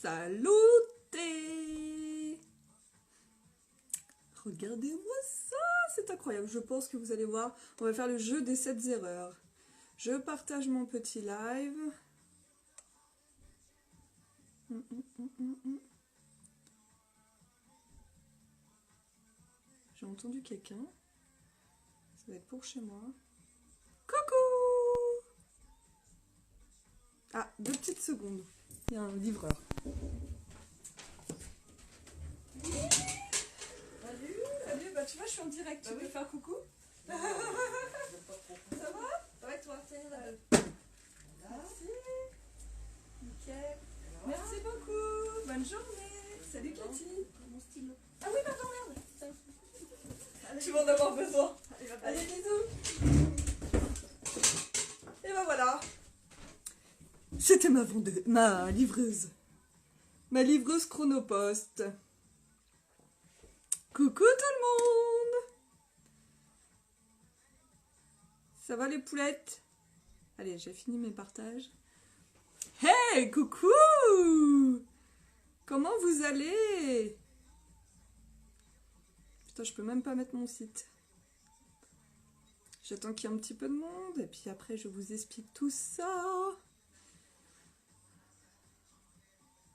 Saluté! Regardez-moi ça, c'est incroyable. Je pense que vous allez voir. On va faire le jeu des 7 erreurs. Je partage mon petit live. J'ai entendu quelqu'un. Ça va être pour chez moi. Coucou! Ah, 2 petites secondes. Il y a un livreur. Salut, salut. Bah tu vois, je suis en direct. Tu peux faire coucou? Ça va? Ça va et toi? Merci. Nickel. Merci beaucoup. Bonne journée. Salut Cathy. Mon stylo. Ah oui, pardon, merde. Tu vas en avoir besoin. Allez, bisous. Et ben voilà. C'était ma livreuse. Ma livreuse Chronopost. Coucou tout le monde. Ça va les poulettes? Allez, j'ai fini mes partages. Hey, coucou. Comment vous allez? Putain, je peux même pas mettre mon site. J'attends qu'il y ait un petit peu de monde et puis après je vous explique tout ça.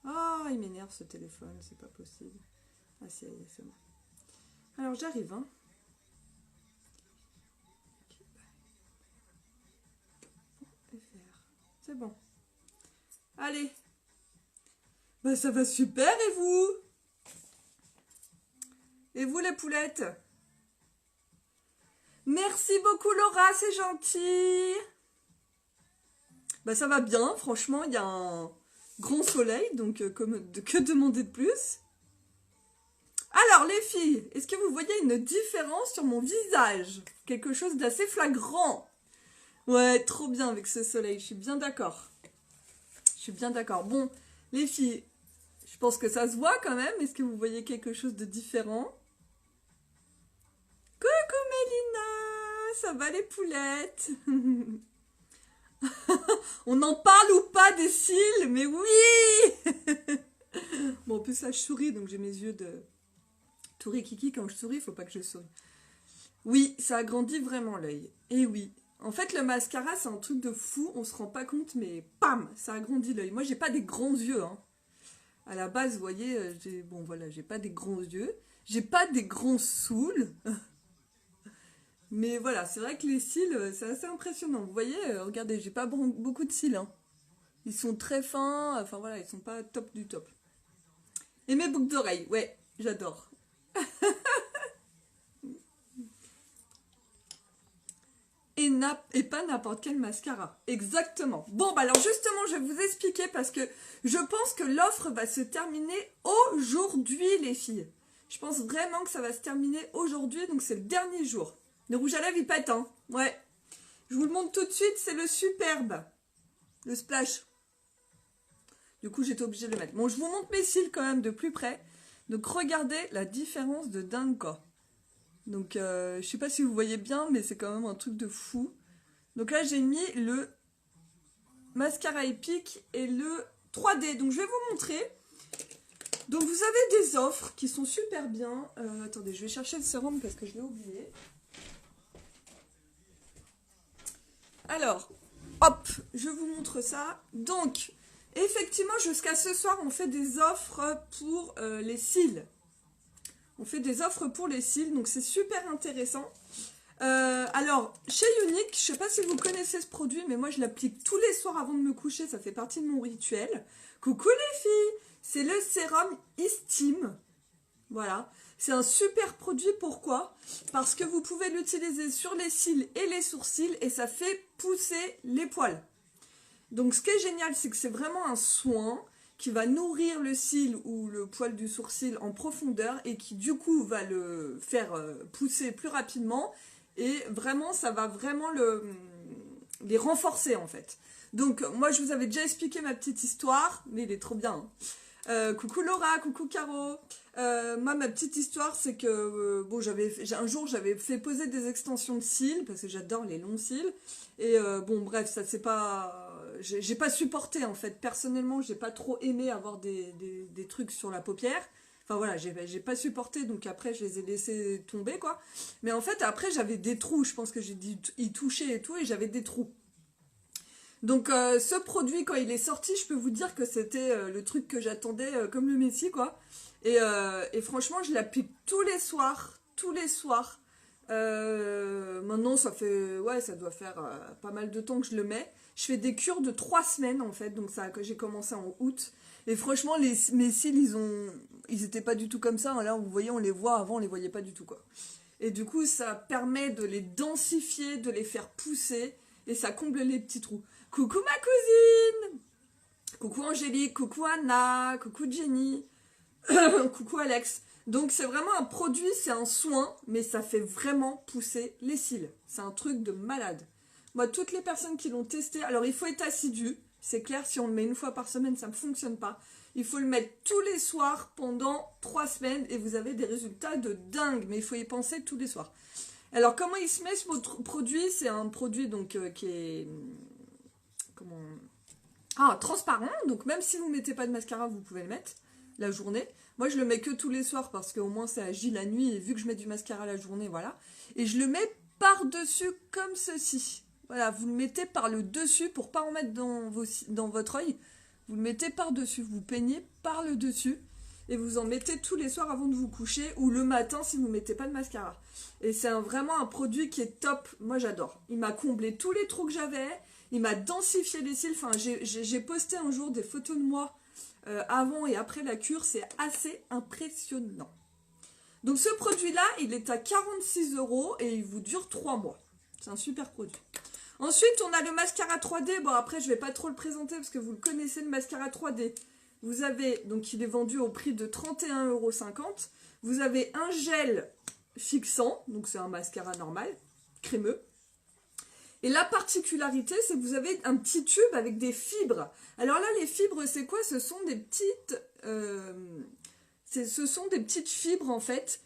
Ah, il m'énerve ce téléphone, c'est pas possible. Ah si, c'est bon. Alors j'arrive, hein. C'est bon. Allez. Bah ça va super et vous? Et vous les poulettes? Merci beaucoup Laura, c'est gentil. Bah ça va bien, franchement, il y a un grand soleil, donc que demander de plus? Alors les filles, est-ce que vous voyez une différence sur mon visage? Quelque chose d'assez flagrant. Ouais, trop bien avec ce soleil, je suis bien d'accord. Je suis bien d'accord. Bon, les filles, je pense que ça se voit quand même. Est-ce que vous voyez quelque chose de différent? Coucou Mélina, ça va les poulettes? On en parle ou pas des cils? Mais oui. Bon, en plus là je souris, donc j'ai mes yeux de touré kiki. Quand je souris, il faut pas que je souris. Oui, ça agrandit vraiment l'œil. Et oui, en fait le mascara c'est un truc de fou, on se rend pas compte, mais pam, ça agrandit l'œil. Moi j'ai pas des grands yeux, hein. À la base, vous voyez, bon voilà, j'ai pas des grands yeux, j'ai pas des grands souls. Mais voilà, c'est vrai que les cils, c'est assez impressionnant. Vous voyez, regardez, j'ai pas beaucoup de cils, hein. Ils sont très fins, enfin voilà, ils sont pas top du top. Et mes boucles d'oreilles, ouais, j'adore. Et pas n'importe quel mascara. Exactement. Bon, bah alors justement, je vais vous expliquer parce que je pense que l'offre va se terminer aujourd'hui, les filles. Je pense vraiment que ça va se terminer aujourd'hui, donc c'est le dernier jour. Le rouge à lèvres, il pète, hein. Ouais. Je vous le montre tout de suite, c'est le superbe. Le splash. Du coup, j'étais obligée de le mettre. Bon, je vous montre mes cils quand même de plus près. Donc, regardez la différence de dingue, quoi. Donc, je sais pas si vous voyez bien, mais c'est quand même un truc de fou. Donc là, j'ai mis le mascara épique et le 3D. Donc, je vais vous montrer. Donc, vous avez des offres qui sont super bien. Attendez, je vais chercher le sérum parce que je l'ai oublié. Alors, hop, je vous montre ça. Donc, effectivement, jusqu'à ce soir, on fait des offres pour les cils. On fait des offres pour les cils, donc c'est super intéressant. Alors, chez Younique, je ne sais pas si vous connaissez ce produit, mais moi je l'applique tous les soirs avant de me coucher, ça fait partie de mon rituel. Coucou les filles, c'est le sérum Esteem. Voilà, c'est un super produit, pourquoi? Parce que vous pouvez l'utiliser sur les cils et les sourcils et ça fait pousser les poils. Donc ce qui est génial, c'est que c'est vraiment un soin qui va nourrir le cil ou le poil du sourcil en profondeur et qui du coup va le faire pousser plus rapidement et vraiment ça va vraiment les renforcer en fait. Donc moi je vous avais déjà expliqué ma petite histoire, mais il est trop bien. Coucou Laura, coucou Caro. Moi ma petite histoire c'est que bon un jour j'avais fait poser des extensions de cils parce que j'adore les longs cils et bon bref ça c'est pas j'ai pas supporté en fait. Personnellement, j'ai pas trop aimé avoir des trucs sur la paupière. Enfin voilà, j'ai pas supporté, donc après je les ai laissés tomber quoi. Mais en fait, après j'avais des trous, je pense que j'ai dû y toucher et tout, et j'avais des trous. Donc ce produit, quand il est sorti, je peux vous dire que c'était le truc que j'attendais comme le Messi quoi. Et franchement, je l'applique tous les soirs, tous les soirs. Maintenant, ça doit faire pas mal de temps que je le mets. Je fais des cures de 3 semaines en fait, donc ça, que j'ai commencé en août. Et franchement, mes cils, ils étaient pas du tout comme ça. Hein. Là, vous voyez, on les voit. Avant, on les voyait pas du tout quoi. Et du coup, ça permet de les densifier, de les faire pousser, et ça comble les petits trous. Coucou ma cousine, coucou Angélique, coucou Anna, coucou Jenny, coucou Alex. Donc c'est vraiment un produit, c'est un soin, mais ça fait vraiment pousser les cils. C'est un truc de malade. Moi, toutes les personnes qui l'ont testé, alors il faut être assidu, c'est clair, si on le met une fois par semaine, ça ne fonctionne pas. Il faut le mettre tous les soirs pendant 3 semaines et vous avez des résultats de dingue, mais il faut y penser tous les soirs. Alors comment il se met ce produit? C'est un produit donc qui est transparent, donc même si vous ne mettez pas de mascara, vous pouvez le mettre la journée. Moi, je le mets que tous les soirs parce qu'au moins ça agit la nuit et vu que je mets du mascara la journée, voilà. Et je le mets par-dessus comme ceci. Voilà, vous le mettez par le dessus pour pas en mettre dans votre œil. Vous le mettez par-dessus, vous peignez par le dessus et vous en mettez tous les soirs avant de vous coucher ou le matin si vous ne mettez pas de mascara. Et c'est vraiment un produit qui est top. Moi, j'adore. Il m'a comblé tous les trous que j'avais. Il m'a densifié les cils. Enfin, j'ai posté un jour des photos de moi avant et après la cure. C'est assez impressionnant. Donc ce produit-là, il est à 46 € et il vous dure 3 mois. C'est un super produit. Ensuite, on a le mascara 3D. Bon, après, je ne vais pas trop le présenter parce que vous le connaissez, le mascara 3D. Vous avez, donc il est vendu au prix de 31,50 €. Vous avez un gel fixant, donc c'est un mascara normal, crémeux. Et la particularité, c'est que vous avez un petit tube avec des fibres. Alors là, les fibres, c'est quoi? Ce sont des petites fibres, en fait,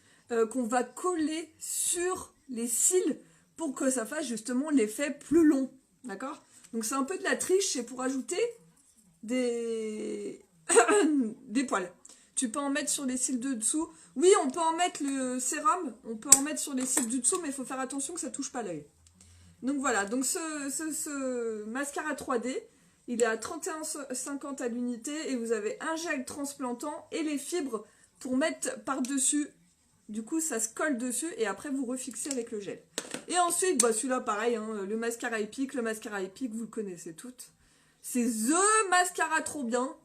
qu'on va coller sur les cils pour que ça fasse justement l'effet plus long. D'accord? Donc c'est un peu de la triche, c'est pour ajouter des poils. Tu peux en mettre sur les cils de dessous. Oui, on peut en mettre le sérum, on peut en mettre sur les cils du dessous, mais il faut faire attention que ça ne touche pas l'œil. Donc voilà, donc ce mascara 3D, il est à 31,50 € à l'unité et vous avez un gel transplantant et les fibres pour mettre par-dessus. Du coup, ça se colle dessus et après vous refixez avec le gel. Et ensuite, bah, celui-là pareil, hein, le mascara épique, vous le connaissez toutes. C'est THE mascara trop bien,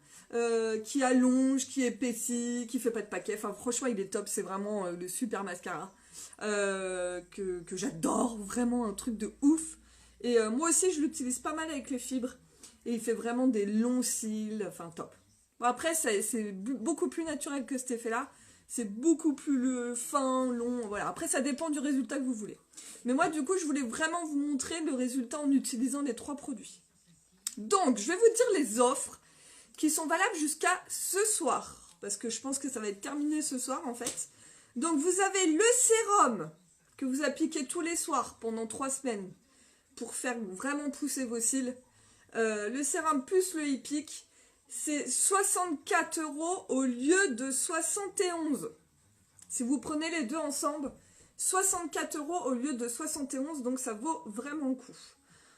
qui allonge, qui épaissit, qui fait pas de paquet. Enfin franchement, il est top, c'est vraiment le super mascara. Que j'adore, vraiment un truc de ouf. Et moi aussi je l'utilise pas mal avec les fibres et il fait vraiment des longs cils, enfin top. Bon, après c'est beaucoup plus naturel que cet effet là, c'est beaucoup plus fin, long, voilà. Après ça dépend du résultat que vous voulez. Mais moi du coup je voulais vraiment vous montrer le résultat en utilisant les 3 produits. Donc je vais vous dire les offres qui sont valables jusqu'à ce soir, parce que je pense que ça va être terminé ce soir en fait. Donc vous avez le sérum que vous appliquez tous les soirs pendant 3 semaines pour faire vraiment pousser vos cils. Le sérum plus le Epic, c'est 64 € au lieu de 71. Si vous prenez les deux ensemble, 64 € au lieu de 71, donc ça vaut vraiment le coup.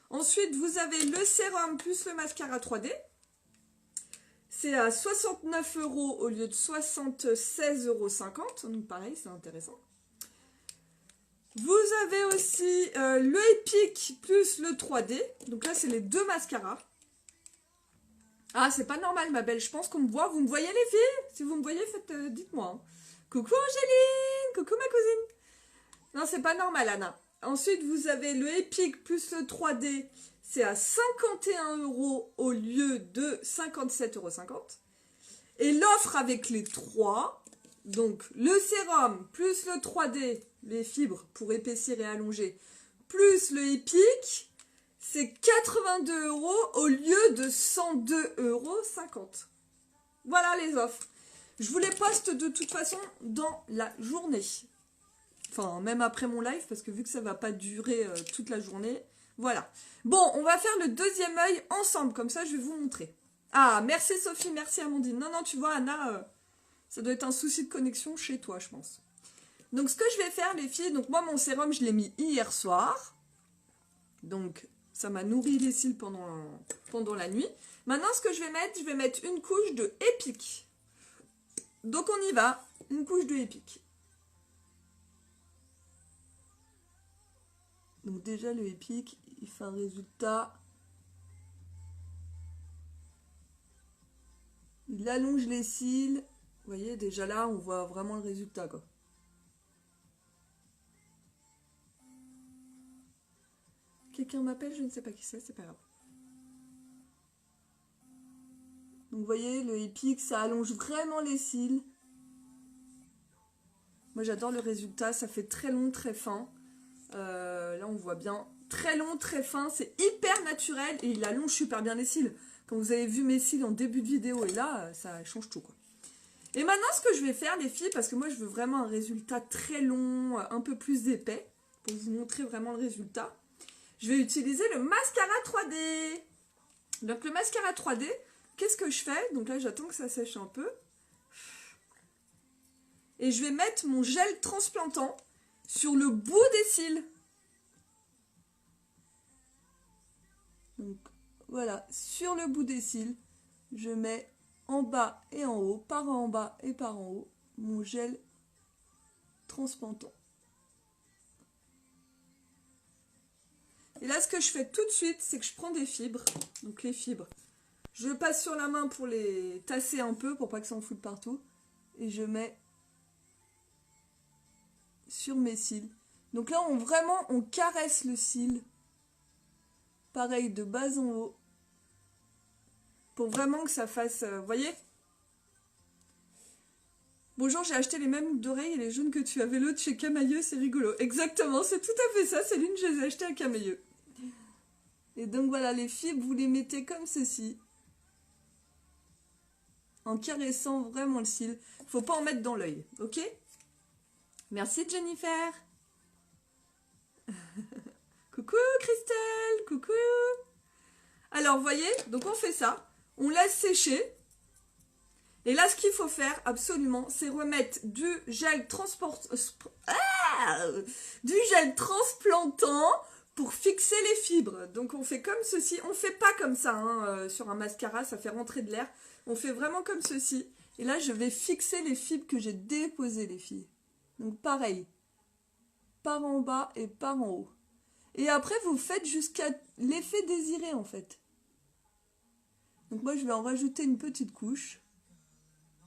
Ensuite, vous avez le sérum plus le mascara 3D. C'est à 69 € au lieu de 76,50 €. Donc pareil, c'est intéressant. Vous avez aussi le Epic plus le 3D. Donc là, c'est les deux mascaras. Ah, c'est pas normal, ma belle. Je pense qu'on me voit. Vous me voyez, les filles? Si vous me voyez, dites-moi. Hein. Coucou Angéline. Coucou ma cousine. Non, c'est pas normal, Anna. Ensuite, vous avez le Epic plus le 3D. C'est à 51 € au lieu de 57,50 €. Et l'offre avec les 3, donc le sérum plus le 3D, les fibres pour épaissir et allonger, plus le Epic, c'est 82 € au lieu de 102,50 €. Voilà les offres. Je vous les poste de toute façon dans la journée. Enfin, même après mon live, parce que vu que ça ne va pas durer toute la journée, Voilà. Bon, on va faire le deuxième œil ensemble, comme ça je vais vous montrer. Ah, merci Sophie, merci Amandine. Non, non, tu vois Anna, ça doit être un souci de connexion chez toi, je pense. Donc ce que je vais faire les filles, donc moi mon sérum je l'ai mis hier soir. Donc ça m'a nourri les cils pendant la nuit. Maintenant ce que je vais mettre une couche de Epic. Donc on y va, une couche de Epic. Donc déjà le Epic, il fait un résultat. Il allonge les cils. Vous voyez, déjà là, on voit vraiment le résultat, quoi. Quelqu'un m'appelle, je ne sais pas qui c'est pas grave. Donc vous voyez, le Epic, ça allonge vraiment les cils. Moi j'adore le résultat, ça fait très long, très fin. Là on voit bien, très long, très fin, c'est hyper naturel et il allonge super bien les cils. Quand vous avez vu mes cils en début de vidéo et là, ça change tout, quoi. Et maintenant ce que je vais faire les filles, parce que moi je veux vraiment un résultat très long, un peu plus épais, pour vous montrer vraiment le résultat, je vais utiliser le mascara 3D. Donc le mascara 3D, qu'est-ce que je fais? Donc là j'attends que ça sèche un peu. Et je vais mettre mon gel transplantant sur le bout des cils. Donc voilà, sur le bout des cils, je mets en bas et en haut, par en bas et par en haut, mon gel transplantant. Et là, ce que je fais tout de suite, c'est que je prends des fibres. Donc les fibres, je passe sur la main pour les tasser un peu, pour pas que ça en foute partout. Et je mets sur mes cils. Donc là, on caresse le cil. Pareil, de bas en haut. Pour vraiment que ça fasse... vous voyez? Bonjour, j'ai acheté les mêmes boucles d'oreilles et les jaunes que tu avais l'autre chez Camailleux, c'est rigolo. Exactement, c'est tout à fait ça, Céline, je les ai achetés à Camailleux. Et donc voilà, les fibres, vous les mettez comme ceci. En caressant vraiment le cil. Faut pas en mettre dans l'œil, ok? Merci Jennifer. Coucou Christelle, coucou. Alors vous voyez, donc on fait ça. On laisse sécher. Et là, ce qu'il faut faire absolument, c'est remettre du gel transplantant pour fixer les fibres. Donc on fait comme ceci. On ne fait pas comme ça hein, sur un mascara, ça fait rentrer de l'air. On fait vraiment comme ceci. Et là, je vais fixer les fibres que j'ai déposées, les filles. Donc pareil, par en bas et par en haut. Et après, vous faites jusqu'à l'effet désiré en fait. Donc moi, je vais en rajouter une petite couche.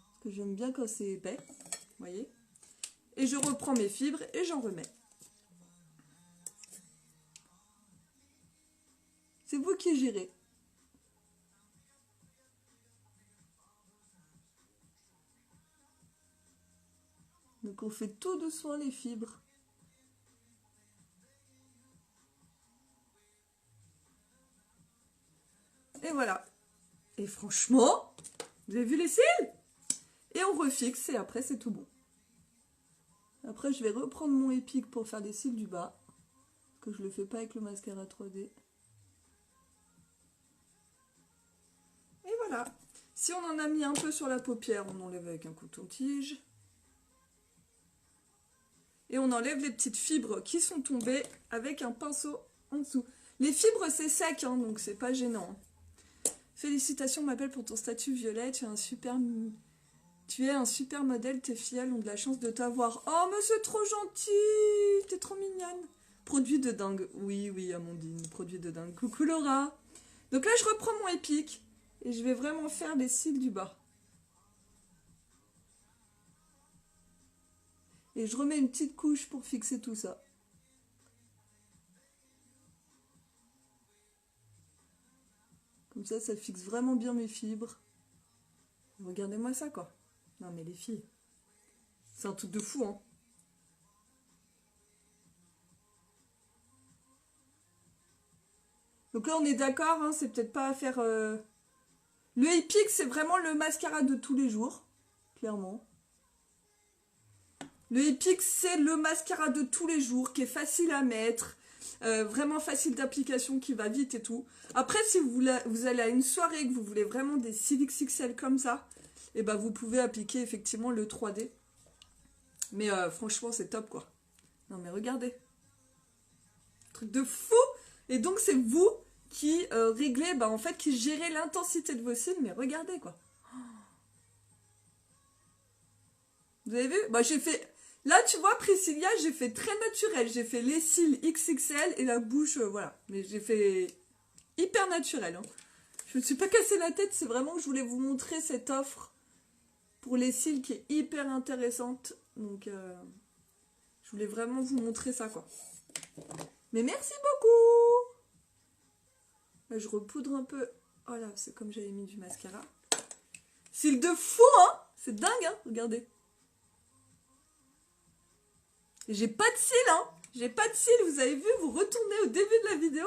Parce que j'aime bien quand c'est épais. Vous voyez? Et je reprends mes fibres et j'en remets. C'est vous qui gérez. Donc on fait tout doucement les fibres. Et voilà. Et franchement, vous avez vu les cils? Et on refixe et après c'est tout bon. Après je vais reprendre mon Epic pour faire des cils du bas. Parce que je ne le fais pas avec le mascara 3D. Et voilà. Si on en a mis un peu sur la paupière, on enlève avec un coton-tige. Et on enlève les petites fibres qui sont tombées avec un pinceau en dessous. Les fibres c'est sec, hein, donc c'est pas gênant. Félicitations m'appelle pour ton statut violet, tu es un super modèle, tes filles ont de la chance de t'avoir. Oh mais c'est trop gentil, t'es trop mignonne. Produit de dingue, oui Amandine, produit de dingue. Coucou Laura. Donc là je reprends mon Epic et je vais vraiment faire les cils du bas. Et je remets une petite couche pour fixer tout ça. Comme ça fixe vraiment bien mes fibres. Regardez-moi ça, quoi. Non, mais les filles, c'est un truc de fou, hein. Donc là, on est d'accord, hein, c'est peut-être pas à faire... Le Epic, c'est vraiment le mascara de tous les jours, clairement. Le Epic, c'est le mascara de tous les jours, qui est facile à mettre. vraiment facile d'application, qui va vite et tout. Après, si vous allez à une soirée et que vous voulez vraiment des cils XXL comme ça, et ben vous pouvez appliquer effectivement le 3D. Mais franchement, c'est top, quoi. Non, mais regardez. Truc de fou. Et donc, c'est vous qui réglez, en fait, qui gérez l'intensité de vos cils. Mais regardez, quoi. Vous avez vu? J'ai fait... Là, tu vois, Priscilla, j'ai fait très naturel. J'ai fait les cils XXL et la bouche, voilà. Mais j'ai fait hyper naturel. Hein. Je me suis pas cassé la tête. C'est vraiment que je voulais vous montrer cette offre pour les cils qui est hyper intéressante. Donc, je voulais vraiment vous montrer ça, quoi. Mais merci beaucoup. Là, je repoudre un peu. Oh là, c'est comme j'avais mis du mascara. Cils de fou, hein. C'est dingue, hein. Regardez. J'ai pas de cils, hein. J'ai pas de cils, vous avez vu, vous retournez au début de la vidéo.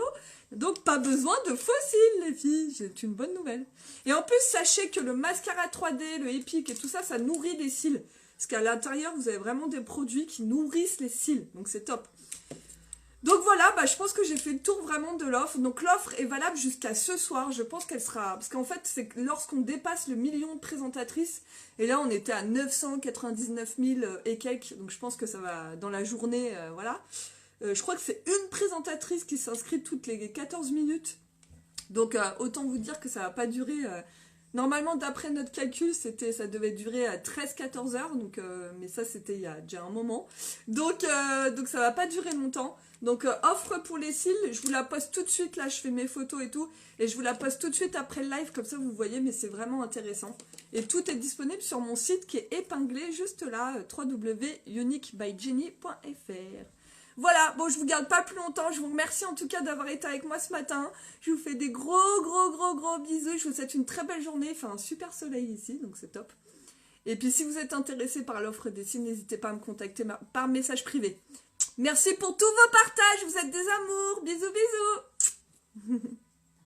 Donc, pas besoin de faux cils, les filles. C'est une bonne nouvelle. Et en plus, sachez que le mascara 3D, le Epic et tout ça, ça nourrit les cils. Parce qu'à l'intérieur, vous avez vraiment des produits qui nourrissent les cils. Donc, c'est top. Donc voilà, je pense que j'ai fait le tour vraiment de l'offre. Donc l'offre est valable jusqu'à ce soir. Je pense qu'elle sera... Parce qu'en fait, c'est lorsqu'on dépasse le million de présentatrices. Et là, on était à 999 000 et quelques. Donc je pense que ça va dans la journée, voilà. Je crois que c'est une présentatrice qui s'inscrit toutes les 14 minutes. Donc autant vous dire que ça va pas durer... Normalement, d'après notre calcul, ça devait durer à 13-14 heures. Donc, mais ça, c'était il y a déjà un moment. Donc ça va pas durer longtemps. Donc, offre pour les cils. Je vous la poste tout de suite. Là, je fais mes photos et tout. Et je vous la poste tout de suite après le live. Comme ça, vous voyez. Mais c'est vraiment intéressant. Et tout est disponible sur mon site qui est épinglé juste là. www.uniquebyjenny.fr. Voilà, bon, je vous garde pas plus longtemps. Je vous remercie en tout cas d'avoir été avec moi ce matin. Je vous fais des gros bisous. Je vous souhaite une très belle journée. Il fait un super soleil ici, donc c'est top. Et puis si vous êtes intéressé par l'offre des cils, n'hésitez pas à me contacter par message privé. Merci pour tous vos partages. Vous êtes